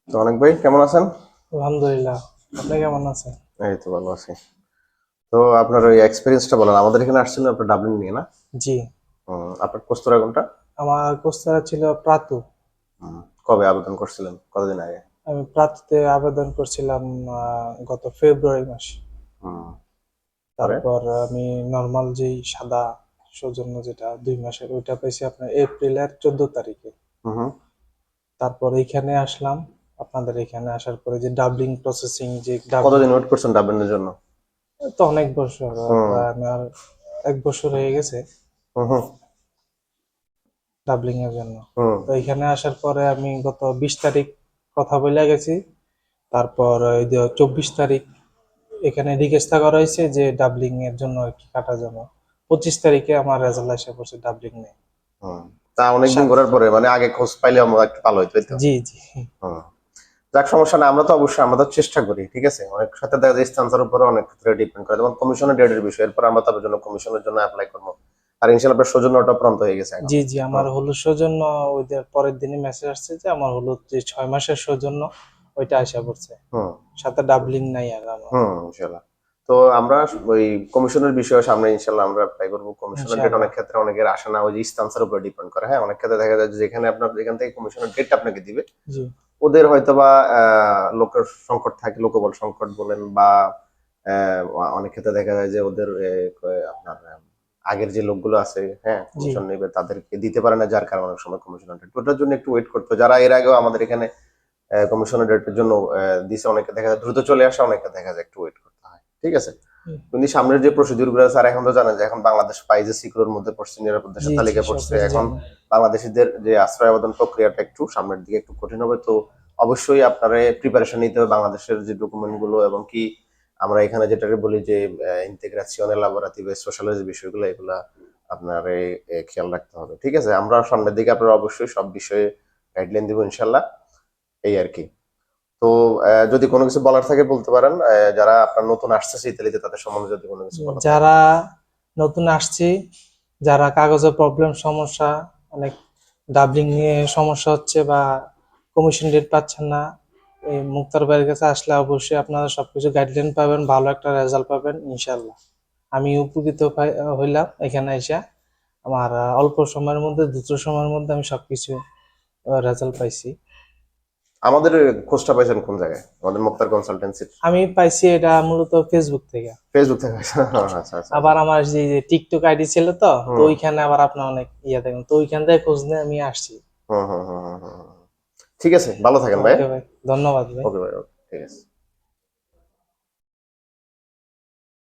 তো অনেক ভাই কেমন আছেন? আলহামদুলিল্লাহ। আপনি কেমন আছেন? এই তো ভালো আছি। তো আপনার ওই এক্সপেরিয়েন্সটা বলেন। আমাদের এখানে আসছিলেন আপনার ডাবলিন নিয়ে না? জি, আপনার কোস্তরা কোনটা? আমার কোর্সটা ছিল প্রাতু। হুম, কবে আবেদন করছিলেন? কতদিন আগে? আমি প্রাতুতে আবেদন করছিলাম গত ফেব্রুয়ারি মাসে। হুম, পরে? তারপর আমি নর্মাল যেই সাদা সৌজন্য যেটা 2 মাসের ওইটা পাইছি আপনার এপ্রিলের 14 তারিখে। হুম হুম। তারপর এইখানে আসলাম। আপনাদের এখানে আসার পরে যে ডাবলিং প্রসেসিং যে ডাবলিং কতদিন ওয়েট করছেন ডাবলিনের জন্য? তো অনেক বছর, হুম প্রায় আমার 1 বছর হয়ে গেছে হুম হুম ডাবলিং এর জন্য। হুম তো এখানে আসার পরে আমি গত 20 তারিখ কথা বলে গেছি। তারপর ওই যে 24 তারিখ এখানে রিকোয়েস্ট করা হয়েছে যে ডাবলিং এর জন্য আর কি কাটা যাবে। 25 তারিখে আমার রেজাল্ট এসে পড়ছে ডাবলিং নেই। হুম। তা অনেকদিন সাত ঘোরার পরে মানে আগে খোঁজ পাইলে আমরা একটু ভালো হইতো, এই তো। জি জি। হুম। যাক, সমস্যা না, আমরা তো অবশ্যই আমরা তো চেষ্টা করি, ঠিক আছে। অনেক সাথে দেখা যায় স্থানটার উপরে অনেক ক্ষেত্রে ডিপেন্ড করে, যেমন কমিশনের ডেটের বিষয়, এরপর আমরা তার জন্য কমিশনের জন্য অ্যাপ্লাই করবো। আর ইনশাল্লাহ আপনার সৌজন্যটা প্রান্ত হয়ে গেছে এখন। জি জি, আমার হুম হলুদ সৌজন্য ওই যে পরের দিনই মেসেজ আসছে যে আমার হলুদ যে 6 মাসের সৌজন্য ওইটা আসা পড়ছে। হুম সাথে ডাবলিং নাই আর আমার। হুম, ইনশাল্লাহ। তো আমরা ওই কমিশনের বিষয়ে সামনে ইনশাল্লাহ আমরা অ্যাপ্লাই করবো। কমিশনের ডেট ইনশাআল্লাহ। অনেক ক্ষেত্রে অনেকের আসে না, ওই যে স্থানসের উপর ডিপেন্ড করে। হ্যাঁ, অনেক ক্ষেত্রে দেখা যায় যে যেখানে আপনার যেখান থেকে কমিশনের ডেটটা আপনাকে দিবে, জি ওদের হয়তোবা লোকের সংকট থাকে, লোকবল সংকট বলেন বা আহ, অনেক ক্ষেত্রে দেখা যায় যে ওদের আপনার আগের যে লোকগুলো আছে, হ্যাঁ, জি কমিশন নেবে, তাদেরকে দিতে পারে না, যার কারণে অনেক সময় কমিশনের ডেট ওটার জন্য একটু ওয়েট করতে হয়। যারা এর আগেও আমাদের এখানে কমিশনের ডেটের জন্য দিছে, অনেকে দেখা যায় দ্রুত চলে আসে, অনেকে দেখা যায় একটু ওয়েট করতে হয়, ঠিক আছে। কিন্তু সামনের যে প্রসিডিউর গুলো আছে, আর এখন তো জানেন যে এখন বাংলাদেশ পাইজে সিকিউর মধ্যে পড়ছে, নিরাপদ জি দেশের জি, তালিকায় সব পড়ছে কিছু এখন। জানি। বাংলাদেশিদের যে আশ্রয় আবেদন প্রক্রিয়াটা একটু সামনের দিকে একটু কঠিন হবে, তো অবশ্যই আপনারা প্রিপারেশন নিতে হবে বাংলাদেশের যে ডকুমেন্ট গুলো, এবং কি আমরা এখানে যেটাকে বলি যে ইন্টিগ্রেশনে লাবোরাতিভ সোশ্যালের যে বিষয়গুলো, এগুলা আপনার খেয়াল রাখতে হবে, ঠিক আছে। আমরা সামনের দিকে আপনারা অবশ্যই সব বিষয়ে গাইডলাইন দিব ইনশাল্লাহ, এই আর কি। তো যদি কোনো কিছু বলার থাকে বলতে পারেন, যারা আপনার নতুন আসছে ইতালিতে তাদের সম্বন্ধে যদি কোনো কিছু বলা থাকে। যারা নতুন আসছি, যারা কাগজের প্রবলেম সমস্যা, অনেক ডাবলিং নিয়ে সমস্যা হচ্ছে বা কমিশন ডেট পাচ্ছেন না, এই মুক্তার ভাইয়ের কাছে আসলে অবশ্যই আপনারা সবকিছু গাইডলাইন পাবেন, ভালো একটা রেজাল্ট পাবেন ইনশাল্লাহ। আমি উপকৃত হইলাম এখানে এসে। আমার অল্প সময়ের মধ্যে, দ্রুত সময়ের মধ্যে আমি সবকিছু রেজাল্ট পাইছি। আমাদের খোঁজটা পাইছেন কোন জায়গায়? আমাদের মুক্তার কনসালটেন্সির আমি পাইছি এটা মূলত ফেসবুক থেকে। ফেসবুক থেকে পাইছেন? আচ্ছা আচ্ছা আচ্ছা। আবার আমার যে টিকটক আইডি ছিল, তো হুম ওইখানে আবার আপনার অনেক ইয়ে দেখেন, তো ওইখান থেকে খোঁজ নিয়ে আমি আসছি। হুম হুম হুম হুম হুম। ঠিক আছে, ভালো থাকেন ভাই। ওকে ভাই, ধন্যবাদ ভাই। ওকে ভাই, ওকে, ঠিক আছে।